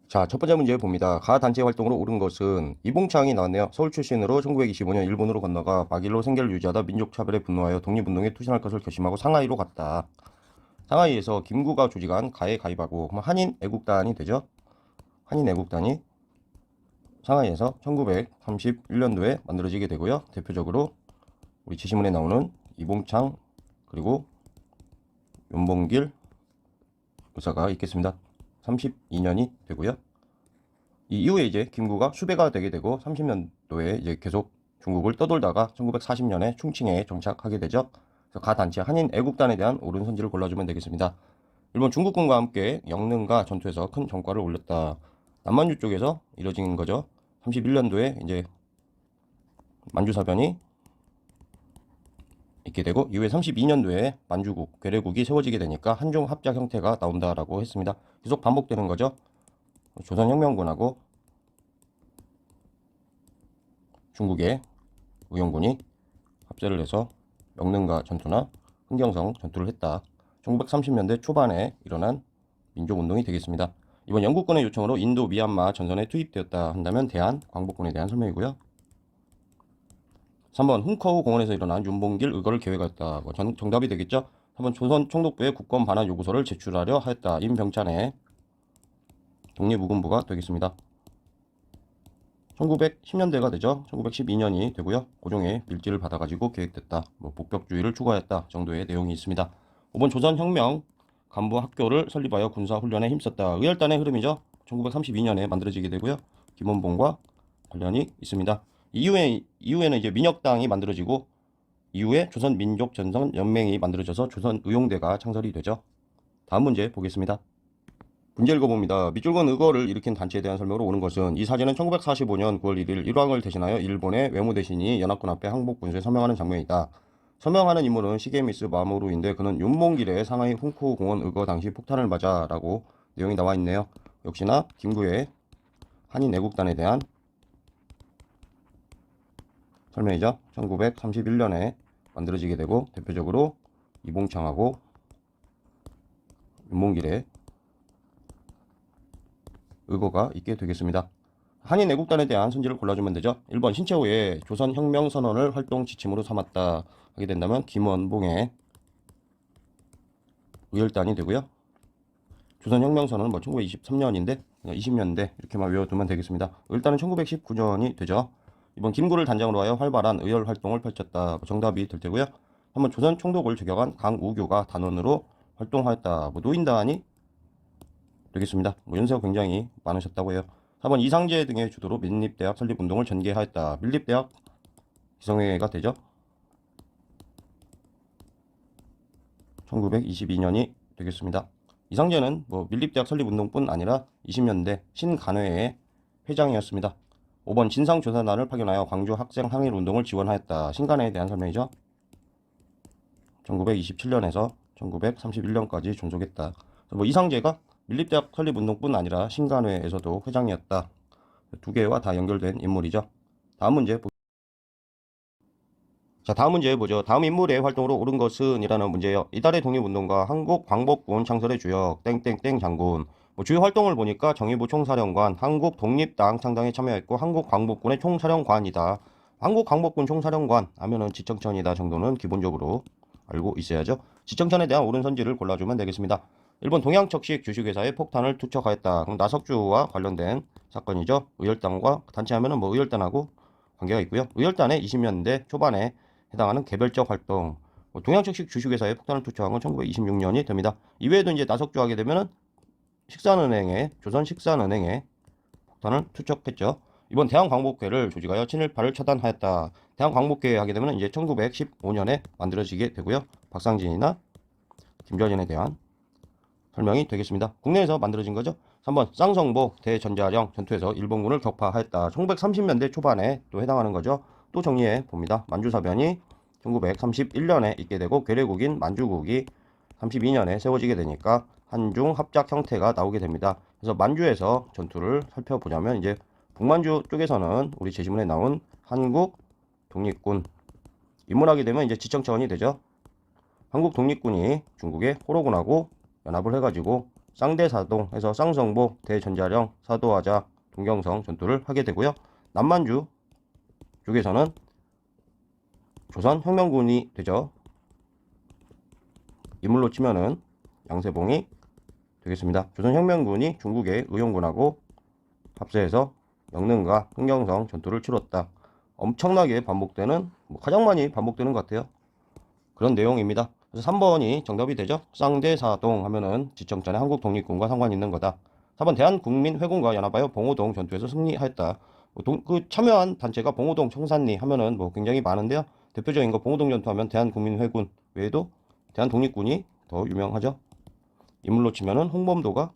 자, 첫 번째 문제 봅니다. 가 단체 활동으로 오른 것은 이봉창이 나왔네요. 서울 출신으로 1925년 일본으로 건너가 막일로 생계를 유지하다 민족차별에 분노하여 독립운동에 투신할 것을 결심하고 상하이로 갔다. 상하이에서 김구가 조직한 가에 가입하고 그럼 한인 애국단이 되죠. 한인 애국단이 상하이에서 1931년도에 만들어지게 되고요. 대표적으로 우리 지시문에 나오는 이봉창 그리고 윤봉길 의사가 있겠습니다. 32년이 되고요. 이 이후에 이제 김구가 수배가 되게 되고 30년도에 이제 계속 중국을 떠돌다가 1940년에 충칭에 정착하게 되죠. 그래서 가 단체 한인 애국단에 대한 옳은 선지를 골라주면 되겠습니다. 일본 중국군과 함께 영능과 전투에서 큰 전과를 올렸다. 남만주 쪽에서 이뤄진 거죠. 31년도에 이제 만주사변이 있게 되고 이후에 32년도에 만주국, 괴뢰국이 세워지게 되니까 한중 합작 형태가 나온다라고 했습니다. 계속 반복되는 거죠. 조선혁명군하고 중국의 의용군이 합세를 해서 영능가 전투나 흥경성 전투를 했다. 1930년대 초반에 일어난 민족운동이 되겠습니다. 이번 영국군의 요청으로 인도, 미얀마 전선에 투입되었다 한다면 대한 광복군에 대한 설명이고요. 3번 훈커우 공원에서 일어난 윤봉길 의거를 계획했다. 정답이 되겠죠. 3번 조선 총독부에 국권 반환 요구서를 제출하려 하였다. 임병찬의 독립의군부가 되겠습니다. 1910년대가 되죠. 1912년이 되고요. 고종의 밀지를 받아가지고 계획됐다. 복벽주의를 추구하였다 정도의 내용이 있습니다. 5번 조선혁명 간부 학교를 설립하여 군사훈련에 힘썼다. 의열단의 흐름이죠. 1932년에 만들어지게 되고요. 김원봉과 관련이 있습니다. 이후에는 이제 민혁당이 만들어지고 이후에 조선민족전선연맹이 만들어져서 조선의용대가 창설이 되죠. 다음 문제 보겠습니다. 문제 읽어봅니다. 밑줄건 의거를 일으킨 단체에 대한 설명으로 오는 것은 이 사진은 1945년 9월 1일 일왕을 대신하여 일본의 외무대신이 연합군 앞에 항복군수에 서명하는 장면이다. 서명하는 인물은 시게미스 마모루인데 그는 윤봉길의 상하이 훈쿠 공원 의거 당시 폭탄을 맞아 라고 내용이 나와 있네요. 역시나 김구의 한인 애국단에 대한 설명이죠. 1931년에 만들어지게 되고 대표적으로 이봉창하고 윤봉길의 의거가 있게 되겠습니다. 한인 애국단에 대한 선지를 골라주면 되죠. 1번 신채호의 조선혁명선언을 활동 지침으로 삼았다 하게 된다면 김원봉의 의열단이 되고요. 조선혁명선언은 1923년인데 20년대 이렇게만 외워두면 되겠습니다. 의열단은 1919년이 되죠. 이번 김구를 단장으로 하여 활발한 의열 활동을 펼쳤다. 정답이 될 테고요. 한번 조선 총독을 저격한 강우교가 단원으로 활동하였다. 노인단이 되겠습니다. 연세가 굉장히 많으셨다고 해요. 4번 이상제 등의 주도로 민립대학 설립운동을 전개하였다. 밀립대학 기성회가 되죠. 1922년이 되겠습니다. 이상제는 밀립대학 설립운동뿐 아니라 20년대 신간회의 회장이었습니다. 5번 진상조사단을 파견하여 광주 학생 항일운동을 지원하였다. 신간회에 대한 설명이죠. 1927년에서 1931년까지 존속했다. 이상제가 밀립대학 설립운동뿐 아니라 신간회에서도 회장이었다. 두 개와 다 연결된 인물이죠. 다음 문제 자, 다음 문제 보죠. 다음 인물의 활동으로 옳은 것은 이라는 문제예요. 이달의 독립운동가 한국광복군 창설의 주역 땡땡땡 장군. 주요 활동을 보니까 정의부 총사령관, 한국독립당 창당에 참여했고 한국광복군의 총사령관이다. 한국광복군 총사령관 하면은 지청천이다 정도는 기본적으로 알고 있어야죠. 지청천에 대한 옳은 선지를 골라주면 되겠습니다. 일본 동양척식 주식회사에 폭탄을 투척하였다. 그럼 나석주와 관련된 사건이죠. 의열단과 단체하면은 의열단하고 관계가 있고요. 의열단의 20년대 초반에 해당하는 개별적 활동. 동양척식 주식회사에 폭탄을 투척한 건 1926년이 됩니다. 이외에도 이제 나석주 하게 되면은 조선식산은행에 폭탄을 투척했죠. 이번 대한광복회를 조직하여 친일파를 처단하였다. 대한광복회 하게 되면 이제 1915년에 만들어지게 되고요. 박상진이나 김좌진에 대한 설명이 되겠습니다. 국내에서 만들어진 거죠. 3번 쌍성보 대전자령 전투에서 일본군을 격파하였다. 1930년대 초반에 또 해당하는 거죠. 또 정리해 봅니다. 만주사변이 1931년에 있게 되고 괴뢰국인 만주국이 32년에 세워지게 되니까 한중 합작 형태가 나오게 됩니다. 그래서 만주에서 전투를 살펴보자면 이제 북만주 쪽에서는 우리 제시문에 나온 한국 독립군 입문하게 되면 이제 지청 차원이 되죠. 한국 독립군이 중국의 호로군하고 연합을 해가지고 쌍대사동 해서 쌍성보, 대전자령, 사도하자, 동경성 전투를 하게 되고요. 남만주 쪽에서는 조선혁명군이 되죠. 인물로 치면은 양세봉이 되겠습니다. 조선혁명군이 중국의 의용군하고 합세해서 영릉과 흥경성 전투를 치렀다. 엄청나게 반복되는, 가장 많이 반복되는 것 같아요. 그런 내용입니다. 그래서 3번이 정답이 되죠. 쌍대사동 하면은 지청전에 한국 독립군과 상관 있는 거다. 4번 대한국민회군과 연합하여 봉오동 전투에서 승리하였다. 그 참여한 단체가 봉오동, 청산리 하면은 굉장히 많은데요. 대표적인 거 봉오동 전투하면 대한국민회군 외에도 대한독립군이 더 유명하죠. 인물로 치면은 홍범도가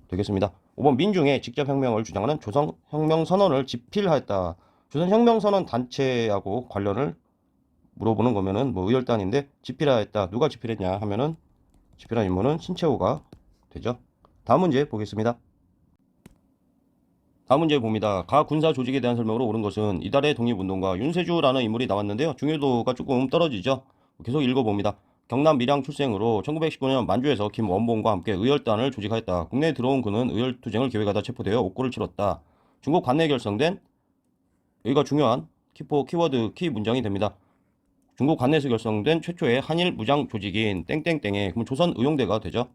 되겠습니다. 5번 민중의 직접혁명을 주장하는 조선혁명선언을 집필하였다. 조선혁명선언 단체하고 관련을 물어보는 거면은 의열단인데 집필하였다. 누가 집필했냐 하면은 집필한 인물은 신채호가 되죠. 다음 문제 보겠습니다. 다음 문제 봅니다. 가 군사 조직에 대한 설명으로 옳은 것은 이달의 독립운동가 윤세주라는 인물이 나왔는데요. 중요도가 조금 떨어지죠. 계속 읽어봅니다. 경남 밀양 출생으로 1919년 만주에서 김원봉과 함께 의열단을 조직하였다. 국내에 들어온 그는 의열투쟁을 계획하다 체포되어 옥고를 치렀다. 중국 관내에 결성된, 여기가 중요한 키 문장이 됩니다. 중국 관내에서 결성된 최초의 한일 무장 조직인 땡땡땡의 그럼 조선의용대가 되죠.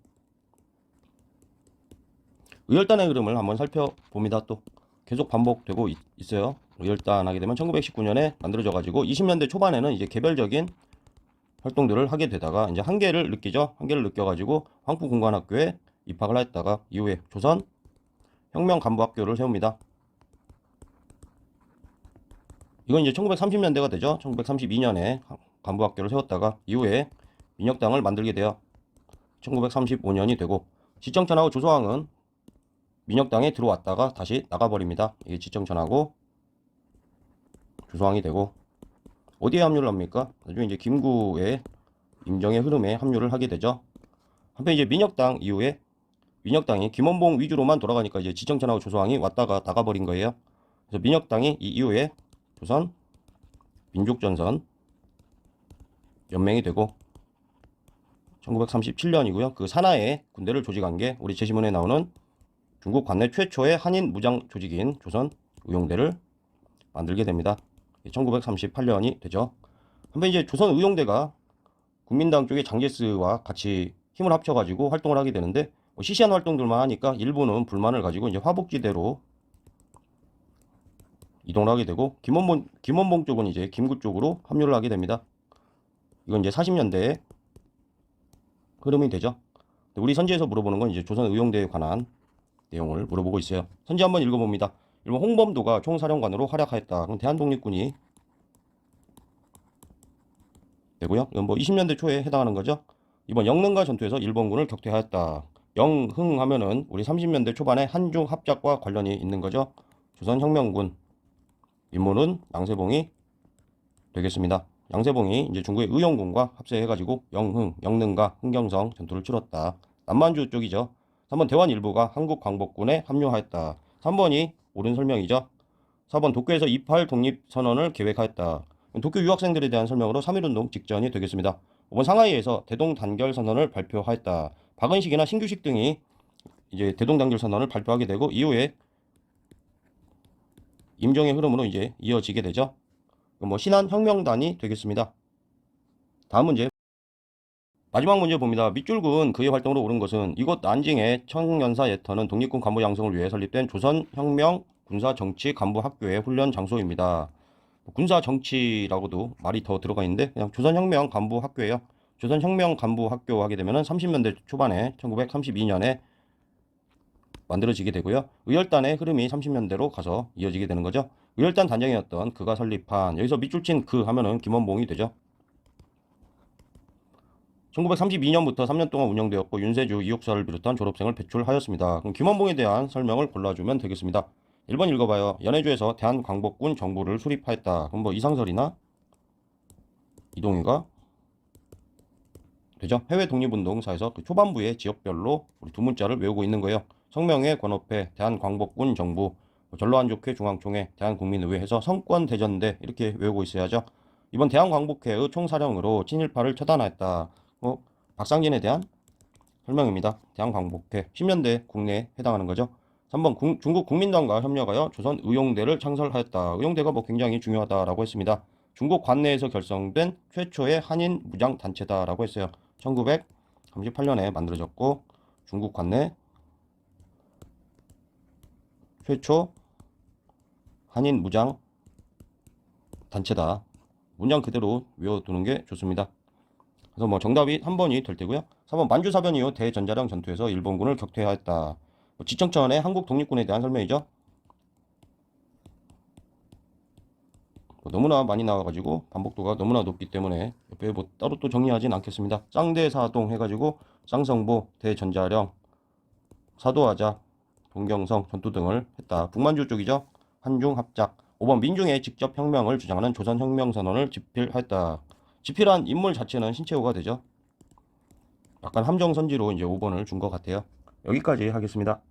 의열단의 흐름을 한번 살펴봅니다. 또 계속 반복되고 있어요. 의열단 하게 되면 1919년에 만들어져 가지고 20년대 초반에는 이제 개별적인 활동들을 하게 되다가 이제 한계를 느끼죠. 한계를 느껴가지고 황푸공관학교에 입학을 했다가 이후에 조선 혁명간부학교를 세웁니다. 이건 이제 1930년대가 되죠. 1932년에 간부학교를 세웠다가 이후에 민혁당을 만들게 돼요. 1935년이 되고 지청천하고 조소왕은 민혁당에 들어왔다가 다시 나가버립니다. 이게 지청천하고 조소왕이 되고 어디에 합류를 합니까? 나중에 이제 김구의 임정의 흐름에 합류를 하게 되죠. 한편 이제 민혁당 이후에 민혁당이 김원봉 위주로만 돌아가니까 이제 지청천하고 조소왕이 왔다가 나가버린 거예요. 그래서 민혁당이 이 이후에 조선 민족전선 연맹이 되고 1937년이고요. 그 산하에 군대를 조직한 게 우리 제시문에 나오는 중국 관내 최초의 한인 무장 조직인 조선 의용대를 만들게 됩니다. 1938년이 되죠. 한편 이제 조선 의용대가 국민당 쪽의 장제스와 같이 힘을 합쳐가지고 활동을 하게 되는데 시시한 활동들만 하니까 일부는 불만을 가지고 이제 화북지대로 이동을 하게 되고 김원봉 쪽은 이제 김구 쪽으로 합류를 하게 됩니다. 이건 이제 40년대의 흐름이 되죠. 우리 선지에서 물어보는 건 이제 조선 의용대에 관한 내용을 물어보고 있어요. 선지 한번 읽어봅니다. 1번 홍범도가 총사령관으로 활약하였다. 그럼 대한독립군이 되고요. 이건 20년대 초에 해당하는 거죠. 이번 영릉가 전투에서 일본군을 격퇴하였다. 영흥 하면은 우리 30년대 초반에 한중 합작과 관련이 있는 거죠. 조선혁명군 인물은 양세봉이 되겠습니다. 양세봉이 이제 중국의 의용군과 합세해가지고 영릉과 흥경성 전투를 치렀다. 남만주 쪽이죠. 3번 대원 일부가 한국광복군에 합류하였다. 3번이 옳은 설명이죠. 4번 도쿄에서 28 독립선언을 계획하였다. 도쿄 유학생들에 대한 설명으로 3.1운동 직전이 되겠습니다. 5번 상하이에서 대동단결선언을 발표하였다. 박은식이나 신규식 등이 이제 대동단결선언을 발표하게 되고 이후에 임종의 흐름으로 이제 이어지게 되죠. 신한혁명단이 되겠습니다. 다음 문제. 마지막 문제 봅니다. 밑줄근 그의 활동으로 옳은 것은 이곳 난징의 청년사 예터는 독립군 간부 양성을 위해 설립된 조선혁명 군사정치 간부학교의 훈련 장소입니다. 군사정치라고도 말이 더 들어가 있는데 그냥 조선혁명 간부학교예요. 조선혁명 간부학교 하게 되면 30년대 초반에 1932년에 만들어지게 되고요. 의열단의 흐름이 30년대로 가서 이어지게 되는 거죠. 의열단 단장이었던 그가 설립한, 여기서 밑줄 친 그 하면은 김원봉이 되죠. 1932년부터 3년 동안 운영되었고 윤세주, 이옥사를 비롯한 졸업생을 배출하였습니다. 그럼 김원봉에 대한 설명을 골라주면 되겠습니다. 1번 읽어봐요. 연해주에서 대한광복군 정부를 수립하였다. 그럼 이상설이나 이동희가 되죠. 해외 독립운동사에서 그 초반부의 지역별로 우리 두 문자를 외우고 있는 거예요. 성명회, 권업회, 대한광복군 정부, 전로안족회, 중앙총회, 대한국민의회 해서 성권대전대 이렇게 외우고 있어야죠. 이번 대한광복회의 총사령으로 친일파를 처단하였다. 박상진에 대한 설명입니다. 대항광복회 10년대 국내에 해당하는 거죠. 3번 중국 국민당과 협력하여 조선 의용대를 창설하였다. 의용대가 뭐 굉장히 중요하다라고 했습니다. 중국 관내에서 결성된 최초의 한인 무장 단체다라고 했어요. 1938년에 만들어졌고 중국 관내 최초 한인 무장 단체다. 문장 그대로 외워두는 게 좋습니다. 그래서 뭐 정답이 3번이 될 테고요. 4번 만주사변 이후 대전자령 전투에서 일본군을 격퇴하였다. 지청천의 한국 독립군에 대한 설명이죠. 너무나 많이 나와가지고 반복도가 너무나 높기 때문에 옆에 뭐 따로 또 정리하진 않겠습니다. 쌍대사동 해가지고 쌍성보, 대전자령, 사도하자, 동경성 전투 등을 했다. 북만주 쪽이죠. 한중합작. 5번 민중의 직접 혁명을 주장하는 조선혁명선언을 집필하였다. 집필한 인물 자체는 신채호가 되죠. 약간 함정선지로 이제 5번을 준 것 같아요. 여기까지 하겠습니다.